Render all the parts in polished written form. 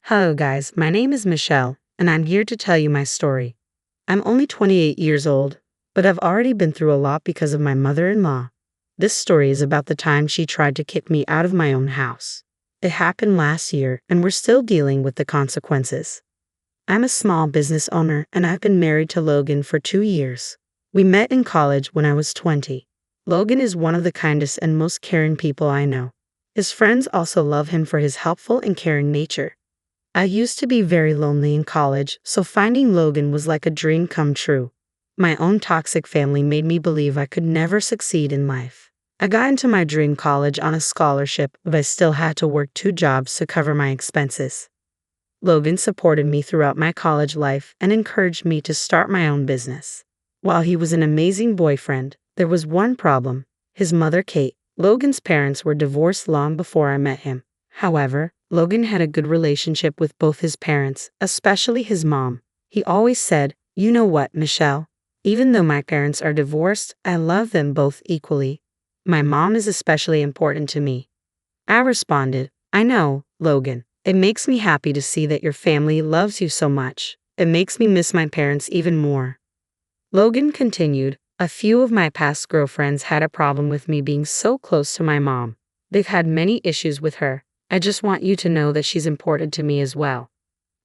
Hello, guys. My name is Michelle, and I'm here to tell you my story. I'm only 28 years old, but I've already been through a lot because of my mother-in-law. This story is about the time she tried to kick me out of my own house. It happened last year, and we're still dealing with the consequences. I'm a small business owner, and I've been married to Logan for 2 years. We met in college when I was 20. Logan is one of the kindest and most caring people I know. His friends also love him for his helpful and caring nature. I used to be very lonely in college, so finding Logan was like a dream come true. My own toxic family made me believe I could never succeed in life. I got into my dream college on a scholarship, but I still had to work 2 jobs to cover my expenses. Logan supported me throughout my college life and encouraged me to start my own business. While he was an amazing boyfriend, there was one problem. His mother, Kate, Logan's parents were divorced long before I met him. However, Logan had a good relationship with both his parents, especially his mom. He always said, "You know what, Michelle? Even though my parents are divorced, I love them both equally. My mom is especially important to me." I responded, "I know, Logan. It makes me happy to see that your family loves you so much. It makes me miss my parents even more." Logan continued, "A few of my past girlfriends had a problem with me being so close to my mom. They've had many issues with her. I just want you to know that she's important to me as well.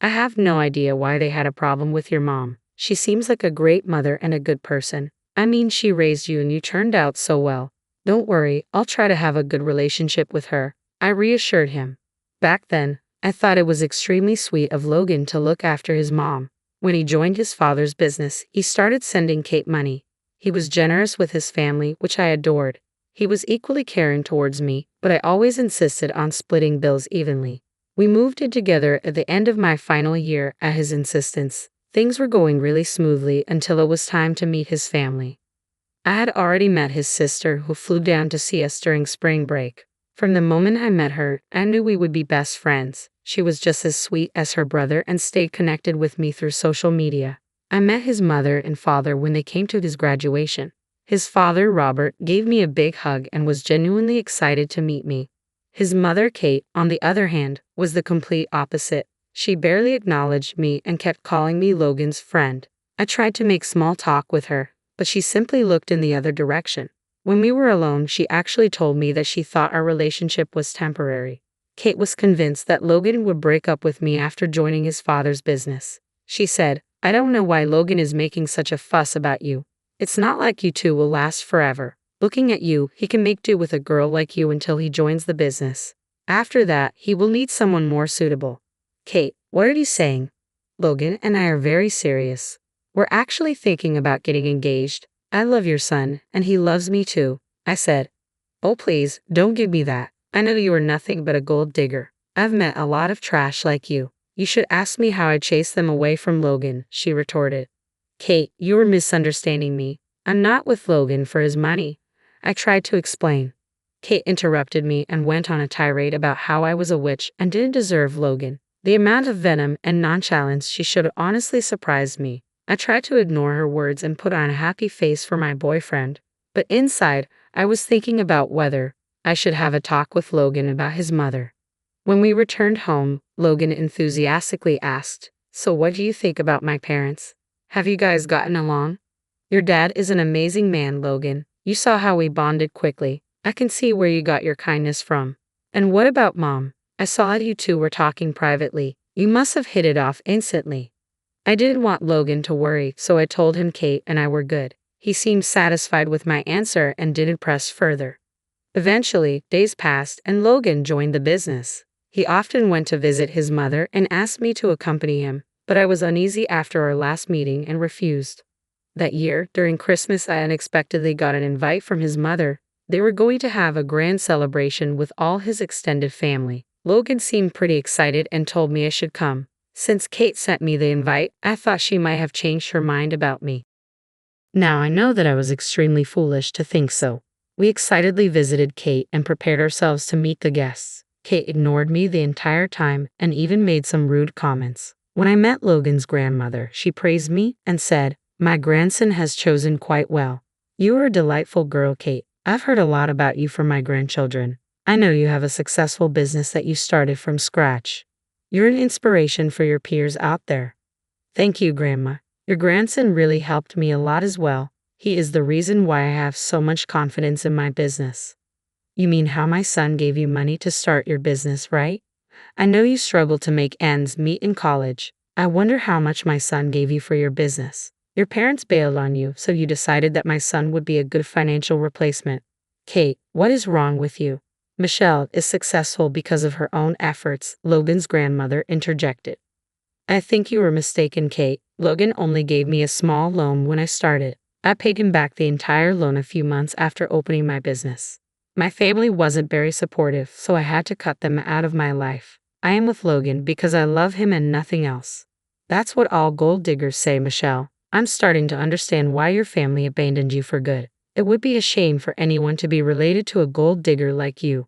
I have no idea why they had a problem with your mom. She seems like a great mother and a good person. I mean, she raised you and you turned out so well. Don't worry, I'll try to have a good relationship with her," I reassured him. Back then, I thought it was extremely sweet of Logan to look after his mom. When he joined his father's business, he started sending Kate money. He was generous with his family, which I adored. He was equally caring towards me, but I always insisted on splitting bills evenly. We moved in together at the end of my final year at his insistence. Things were going really smoothly until it was time to meet his family. I had already met his sister, who flew down to see us during spring break. From the moment I met her, I knew we would be best friends. She was just as sweet as her brother and stayed connected with me through social media. I met his mother and father when they came to his graduation. His father, Robert, gave me a big hug and was genuinely excited to meet me. His mother, Kate, on the other hand, was the complete opposite. She barely acknowledged me and kept calling me Logan's friend. I tried to make small talk with her, but she simply looked in the other direction. When we were alone, she actually told me that she thought our relationship was temporary. Kate was convinced that Logan would break up with me after joining his father's business. She said, "I don't know why Logan is making such a fuss about you. It's not like you two will last forever. Looking at you, he can make do with a girl like you until he joins the business. After that, he will need someone more suitable." "Kate, what are you saying? Logan and I are very serious. We're actually thinking about getting engaged. I love your son, and he loves me too," I said. "Oh please, don't give me that. I know you are nothing but a gold digger. I've met a lot of trash like you. You should ask me how I chased them away from Logan," she retorted. "Kate, you are misunderstanding me. I'm not with Logan for his money," I tried to explain. Kate interrupted me and went on a tirade about how I was a witch and didn't deserve Logan. The amount of venom and nonchalance she showed honestly surprised me. I tried to ignore her words and put on a happy face for my boyfriend, but inside, I was thinking about whether I should have a talk with Logan about his mother. When we returned home, Logan enthusiastically asked, "So what do you think about my parents? Have you guys gotten along?" "Your dad is an amazing man, Logan. You saw how we bonded quickly. I can see where you got your kindness from." "And what about Mom? I saw you two were talking privately. You must have hit it off instantly." I didn't want Logan to worry, so I told him Kate and I were good. He seemed satisfied with my answer and didn't press further. Eventually, days passed and Logan joined the business. He often went to visit his mother and asked me to accompany him, but I was uneasy after our last meeting and refused. That year, during Christmas, I unexpectedly got an invite from his mother. They were going to have a grand celebration with all his extended family. Logan seemed pretty excited and told me I should come. Since Kate sent me the invite, I thought she might have changed her mind about me. Now I know that I was extremely foolish to think so. We excitedly visited Kate and prepared ourselves to meet the guests. Kate ignored me the entire time and even made some rude comments. When I met Logan's grandmother, she praised me and said, "My grandson has chosen quite well. You are a delightful girl, Kate. I've heard a lot about you from my grandchildren. I know you have a successful business that you started from scratch. You're an inspiration for your peers out there. Thank you, Grandma. Your grandson really helped me a lot as well. He is the reason why I have so much confidence in my business. You mean how my son gave you money to start your business, right? I know you struggled to make ends meet in college. I wonder how much my son gave you for your business. Your parents bailed on you, so you decided that my son would be a good financial replacement. Kate, what is wrong with you? Michelle is successful because of her own efforts, Logan's grandmother interjected. I think you were mistaken, Kate. Logan only gave me a small loan when I started. I paid him back the entire loan a few months after opening my business. My family wasn't very supportive, so I had to cut them out of my life. I am with Logan because I love him and nothing else. That's what all gold diggers say, Michelle. I'm starting to understand why your family abandoned you for good. It would be a shame for anyone to be related to a gold digger like you.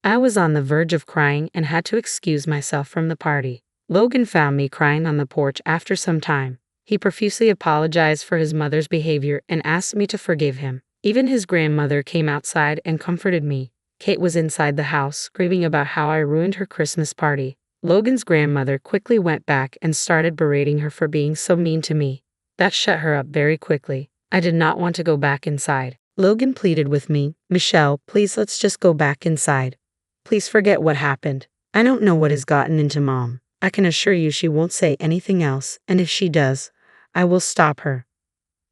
I was on the verge of crying and had to excuse myself from the party. Logan found me crying on the porch after some time. He profusely apologized for his mother's behavior and asked me to forgive him. Even his grandmother came outside and comforted me. Kate was inside the house, screaming about how I ruined her Christmas party. Logan's grandmother quickly went back and started berating her for being so mean to me. That shut her up very quickly. I did not want to go back inside. Logan pleaded with me, Michelle, please let's just go back inside. Please forget what happened. I don't know what has gotten into Mom. I can assure you she won't say anything else, and if she does, I will stop her.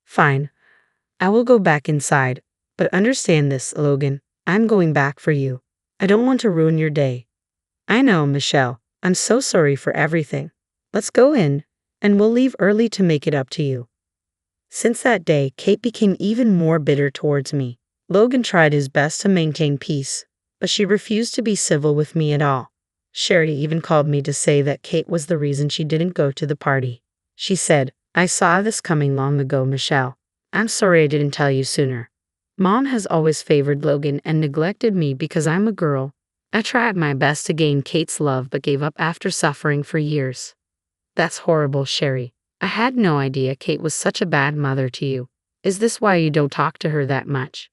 Fine. I will go back inside, but understand this, Logan. I'm going back for you. I don't want to ruin your day. I know, Michelle. I'm so sorry for everything. Let's go in, and we'll leave early to make it up to you. Since that day, Kate became even more bitter towards me. Logan tried his best to maintain peace, but she refused to be civil with me at all. Sherry even called me to say that Kate was the reason she didn't go to the party. She said, I saw this coming long ago, Michelle. I'm sorry I didn't tell you sooner. Mom has always favored Logan and neglected me because I'm a girl. I tried my best to gain Kate's love but gave up after suffering for years. That's horrible, Sherry. I had no idea Kate was such a bad mother to you. Is this why you don't talk to her that much?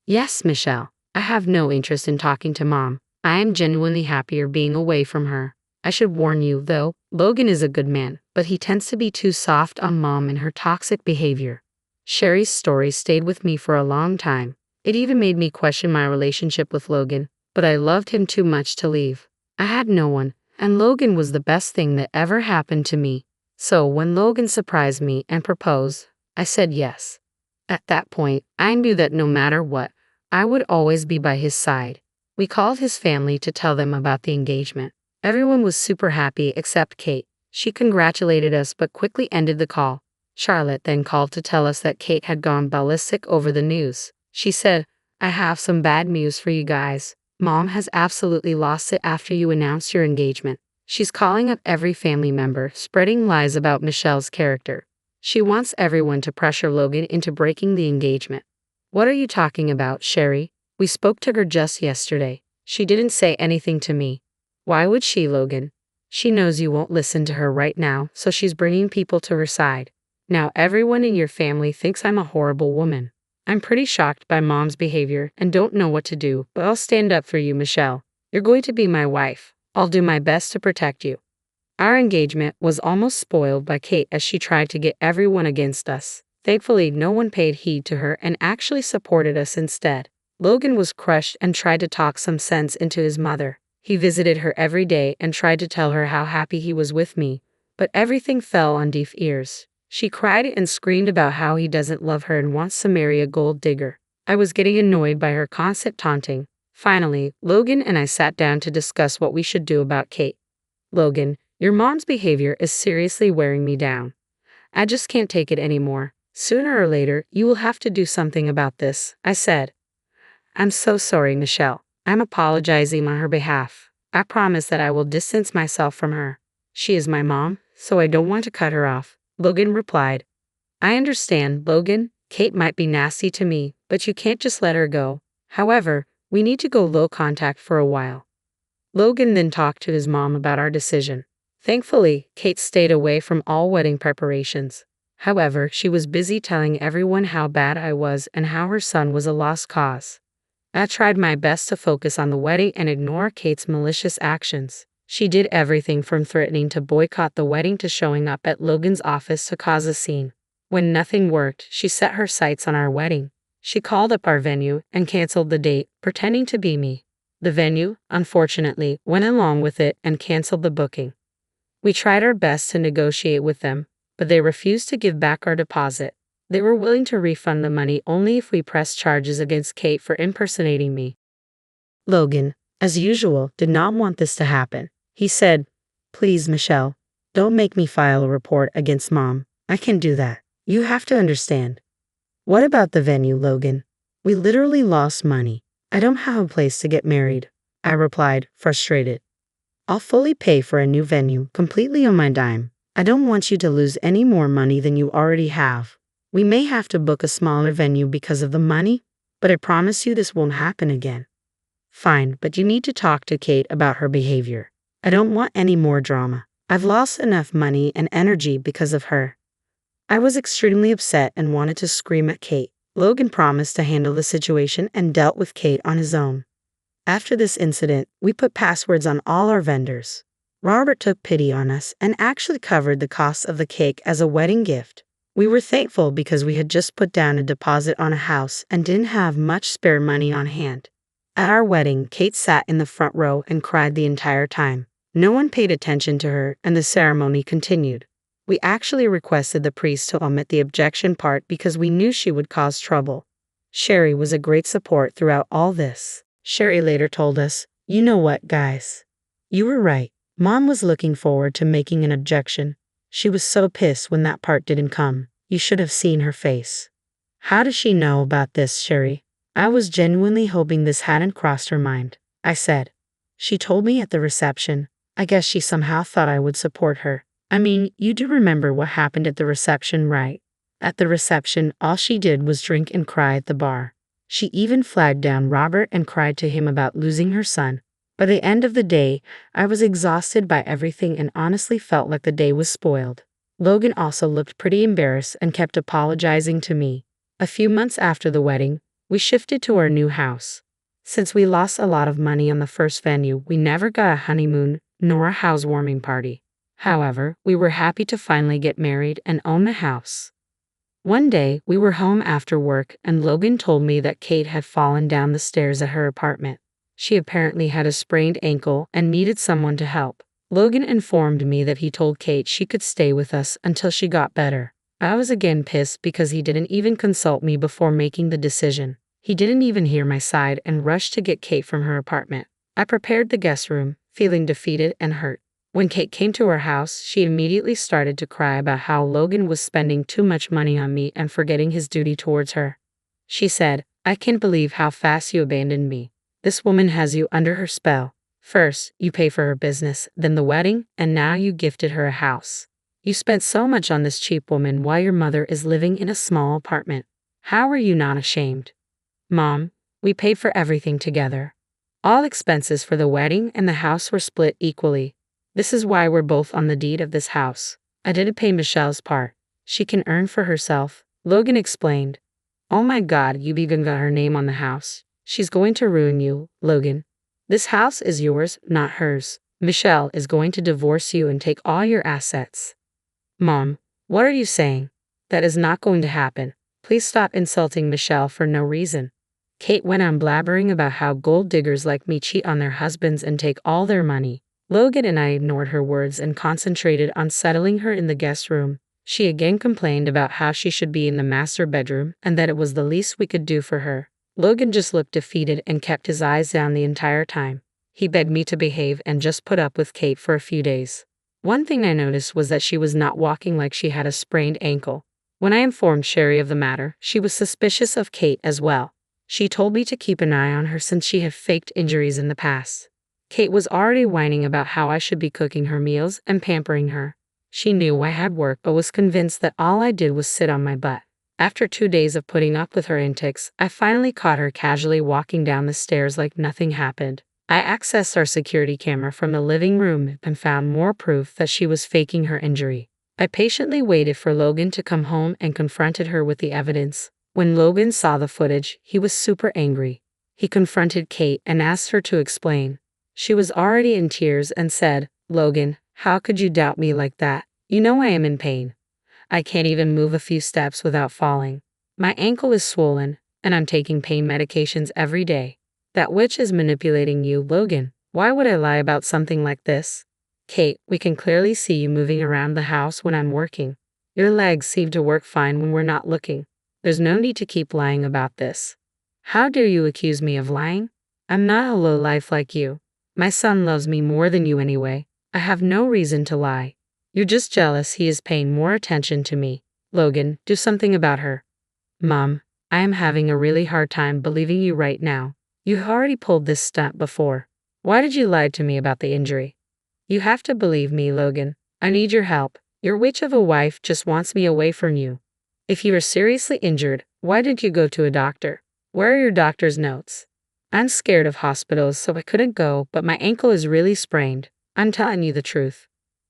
Yes, Michelle. I have no interest in talking to Mom. I am genuinely happier being away from her. I should warn you, though, Logan is a good man, but he tends to be too soft on Mom and her toxic behavior. Sherry's story stayed with me for a long time. It even made me question my relationship with Logan, but I loved him too much to leave. I had no one, and Logan was the best thing that ever happened to me. So when Logan surprised me and proposed, I said yes. At that point, I knew that no matter what, I would always be by his side. We called his family to tell them about the engagement. Everyone was super happy except Kate. She congratulated us but quickly ended the call. Charlotte then called to tell us that Kate had gone ballistic over the news. She said, I have some bad news for you guys. Mom has absolutely lost it after you announced your engagement. She's calling up every family member, spreading lies about Michelle's character. She wants everyone to pressure Logan into breaking the engagement. What are you talking about, Sherry? We spoke to her just yesterday. She didn't say anything to me. Why would she, Logan? She knows you won't listen to her right now, so she's bringing people to her side. Now everyone in your family thinks I'm a horrible woman. I'm pretty shocked by Mom's behavior and don't know what to do, but I'll stand up for you, Michelle. You're going to be my wife. I'll do my best to protect you. Our engagement was almost spoiled by Kate as she tried to get everyone against us. Thankfully, no one paid heed to her and actually supported us instead. Logan was crushed and tried to talk some sense into his mother. He visited her every day and tried to tell her how happy he was with me, but everything fell on deaf ears. She cried and screamed about how he doesn't love her and wants to marry a gold digger. I was getting annoyed by her constant taunting. Finally, Logan and I sat down to discuss what we should do about Kate. Logan, your mom's behavior is seriously wearing me down. I just can't take it anymore. Sooner or later, you will have to do something about this, I said. I'm so sorry, Michelle. I'm apologizing on her behalf. I promise that I will distance myself from her. She is my mom, so I don't want to cut her off. Logan replied. I understand, Logan. Kate might be nasty to me, but you can't just let her go. However, we need to go low contact for a while. Logan then talked to his mom about our decision. Thankfully, Kate stayed away from all wedding preparations. However, she was busy telling everyone how bad I was and how her son was a lost cause. I tried my best to focus on the wedding and ignore Kate's malicious actions. She did everything from threatening to boycott the wedding to showing up at Logan's office to cause a scene. When nothing worked, she set her sights on our wedding. She called up our venue and canceled the date, pretending to be me. The venue, unfortunately, went along with it and canceled the booking. We tried our best to negotiate with them, but they refused to give back our deposit. They were willing to refund the money only if we pressed charges against Kate for impersonating me. Logan, as usual, did not want this to happen. He said, "Please, Michelle, don't make me file a report against Mom. I can do that. You have to understand." "What about the venue, Logan? We literally lost money. I don't have a place to get married," I replied, frustrated. "I'll fully pay for a new venue, completely on my dime. I don't want you to lose any more money than you already have. We may have to book a smaller venue because of the money, but I promise you this won't happen again." "Fine, but you need to talk to Kate about her behavior. I don't want any more drama. I've lost enough money and energy because of her." I was extremely upset and wanted to scream at Kate. Logan promised to handle the situation and dealt with Kate on his own. After this incident, we put passwords on all our vendors. Robert took pity on us and actually covered the cost of the cake as a wedding gift. We were thankful because we had just put down a deposit on a house and didn't have much spare money on hand. At our wedding, Kate sat in the front row and cried the entire time. No one paid attention to her, and the ceremony continued. We actually requested the priest to omit the objection part because we knew she would cause trouble. Sherry was a great support throughout all this. Sherry later told us, "You know what, guys? You were right. Mom was looking forward to making an objection. She was so pissed when that part didn't come. You should have seen her face." "How does she know about this, Sherry?" "I was genuinely hoping this hadn't crossed her mind," I said. "She told me at the reception. I guess she somehow thought I would support her. I mean, you do remember what happened at the reception, right?" At the reception, all she did was drink and cry at the bar. She even flagged down Robert and cried to him about losing her son. By the end of the day, I was exhausted by everything and honestly felt like the day was spoiled. Logan also looked pretty embarrassed and kept apologizing to me. A few months after the wedding, we shifted to our new house. Since we lost a lot of money on the first venue, we never got a honeymoon nor a housewarming party. However, we were happy to finally get married and own the house. One day, we were home after work and Logan told me that Kate had fallen down the stairs at her apartment. She apparently had a sprained ankle and needed someone to help. Logan informed me that he told Kate she could stay with us until she got better. I was again pissed because he didn't even consult me before making the decision. He didn't even hear my side and rushed to get Kate from her apartment. I prepared the guest room, feeling defeated and hurt. When Kate came to our house, she immediately started to cry about how Logan was spending too much money on me and forgetting his duty towards her. She said, "I can't believe how fast you abandoned me. This woman has you under her spell. First, you pay for her business, then the wedding, and now you gifted her a house. You spent so much on this cheap woman while your mother is living in a small apartment. How are you not ashamed?" "Mom, we paid for everything together. All expenses for the wedding and the house were split equally. This is why we're both on the deed of this house. I didn't pay Michelle's part. She can earn for herself," Logan explained. "Oh my God, you even got her name on the house. She's going to ruin you, Logan. This house is yours, not hers. Michelle is going to divorce you and take all your assets." "Mom, what are you saying? That is not going to happen. Please stop insulting Michelle for no reason." Kate went on blabbering about how gold diggers like me cheat on their husbands and take all their money. Logan and I ignored her words and concentrated on settling her in the guest room. She again complained about how she should be in the master bedroom and that it was the least we could do for her. Logan just looked defeated and kept his eyes down the entire time. He begged me to behave and just put up with Kate for a few days. One thing I noticed was that she was not walking like she had a sprained ankle. When I informed Sherry of the matter, she was suspicious of Kate as well. She told me to keep an eye on her since she had faked injuries in the past. Kate was already whining about how I should be cooking her meals and pampering her. She knew I had work but was convinced that all I did was sit on my butt. After 2 days of putting up with her antics, I finally caught her casually walking down the stairs like nothing happened. I accessed our security camera from the living room and found more proof that she was faking her injury. I patiently waited for Logan to come home and confronted her with the evidence. When Logan saw the footage, he was super angry. He confronted Kate and asked her to explain. She was already in tears and said, "Logan, how could you doubt me like that? You know I am in pain. I can't even move a few steps without falling. My ankle is swollen, and I'm taking pain medications every day. That witch is manipulating you, Logan. Why would I lie about something like this? Kate, we can clearly see you moving around the house when I'm working. Your legs seem to work fine when we're not looking. There's no need to keep lying about this. How dare you accuse me of lying? I'm not a lowlife like you. My son loves me more than you anyway. I have no reason to lie. You're just jealous he is paying more attention to me. Logan, do something about her." "Mom, I am having a really hard time believing you right now. You've already pulled this stunt before. Why did you lie to me about the injury?" "You have to believe me, Logan. I need your help. Your witch of a wife just wants me away from you. If you are seriously injured, why didn't you go to a doctor? Where are your doctor's notes?" "I'm scared of hospitals, so I couldn't go, but my ankle is really sprained. I'm telling you the truth."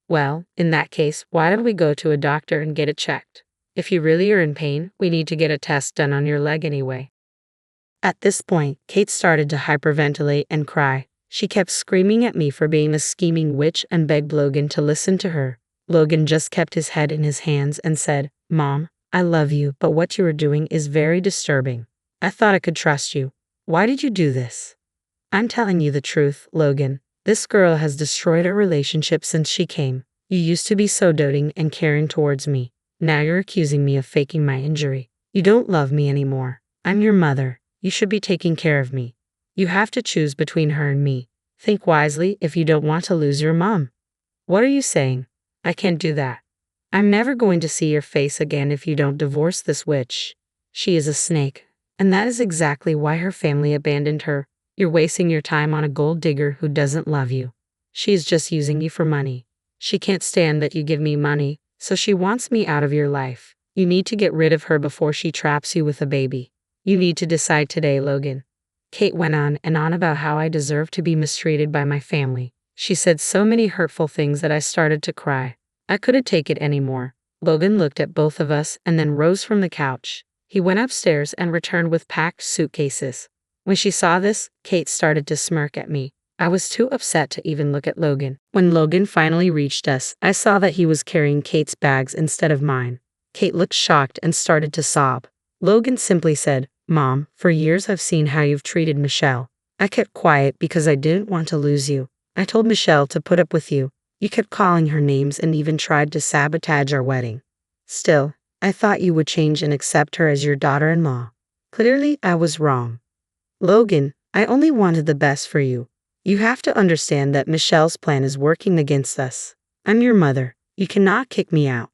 "Well, in that case, why don't we go to a doctor and get it checked? If you really are in pain, we need to get a test done on your leg anyway." At this point, Kate started to hyperventilate and cry. She kept screaming at me for being a scheming witch and begged Logan to listen to her. Logan just kept his head in his hands and said, "Mom, I love you, but what you are doing is very disturbing. I thought I could trust you. Why did you do this?" "I'm telling you the truth, Logan. This girl has destroyed our relationship since she came. You used to be so doting and caring towards me. Now you're accusing me of faking my injury. You don't love me anymore. I'm your mother. You should be taking care of me. You have to choose between her and me. Think wisely if you don't want to lose your mom." "What are you saying? I can't do that. I'm never going to see your face again if you don't divorce this witch. She is a snake, and that is exactly why her family abandoned her. You're wasting your time on a gold digger who doesn't love you. She's just using you for money. She can't stand that you give me money, so she wants me out of your life. You need to get rid of her before she traps you with a baby. You need to decide today, Logan." Kate went on and on about how I deserved to be mistreated by my family. She said so many hurtful things that I started to cry. I couldn't take it anymore. Logan looked at both of us and then rose from the couch. He went upstairs and returned with packed suitcases. When she saw this, Kate started to smirk at me. I was too upset to even look at Logan. When Logan finally reached us, I saw that he was carrying Kate's bags instead of mine. Kate looked shocked and started to sob. Logan simply said, "Mom, for years I've seen how you've treated Michelle. I kept quiet because I didn't want to lose you. I told Michelle to put up with you. You kept calling her names and even tried to sabotage our wedding. Still, I thought you would change and accept her as your daughter-in-law. Clearly, I was wrong. Logan, I only wanted the best for you. You have to understand that Michelle's plan is working against us. I'm your mother. You cannot kick me out."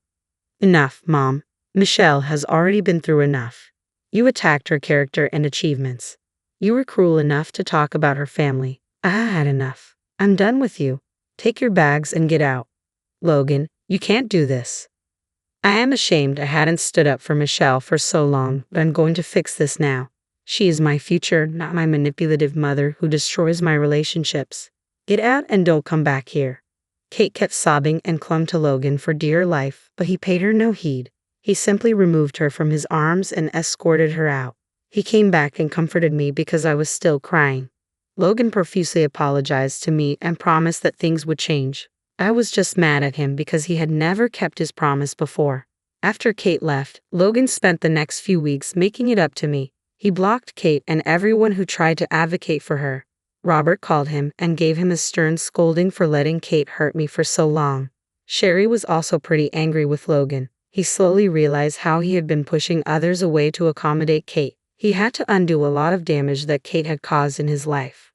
"Enough, Mom. Michelle has already been through enough. You attacked her character and achievements. You were cruel enough to talk about her family. I had enough. I'm done with you. Take your bags and get out." "Logan, you can't do this." "I am ashamed I hadn't stood up for Michelle for so long, but I'm going to fix this now. She is my future, not my manipulative mother who destroys my relationships. Get out and don't come back here." Kate kept sobbing and clung to Logan for dear life, but he paid her no heed. He simply removed her from his arms and escorted her out. He came back and comforted me because I was still crying. Logan profusely apologized to me and promised that things would change. I was just mad at him because he had never kept his promise before. After Kate left, Logan spent the next few weeks making it up to me. He blocked Kate and everyone who tried to advocate for her. Robert called him and gave him a stern scolding for letting Kate hurt me for so long. Sherry was also pretty angry with Logan. He slowly realized how he had been pushing others away to accommodate Kate. He had to undo a lot of damage that Kate had caused in his life.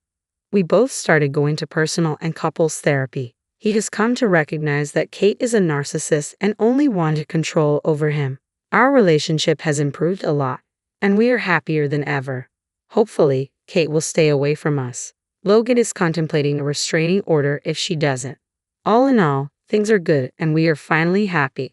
We both started going to personal and couples therapy. He has come to recognize that Kate is a narcissist and only wanted control over him. Our relationship has improved a lot, and we are happier than ever. Hopefully, Kate will stay away from us. Logan is contemplating a restraining order if she doesn't. All in all, things are good and we are finally happy.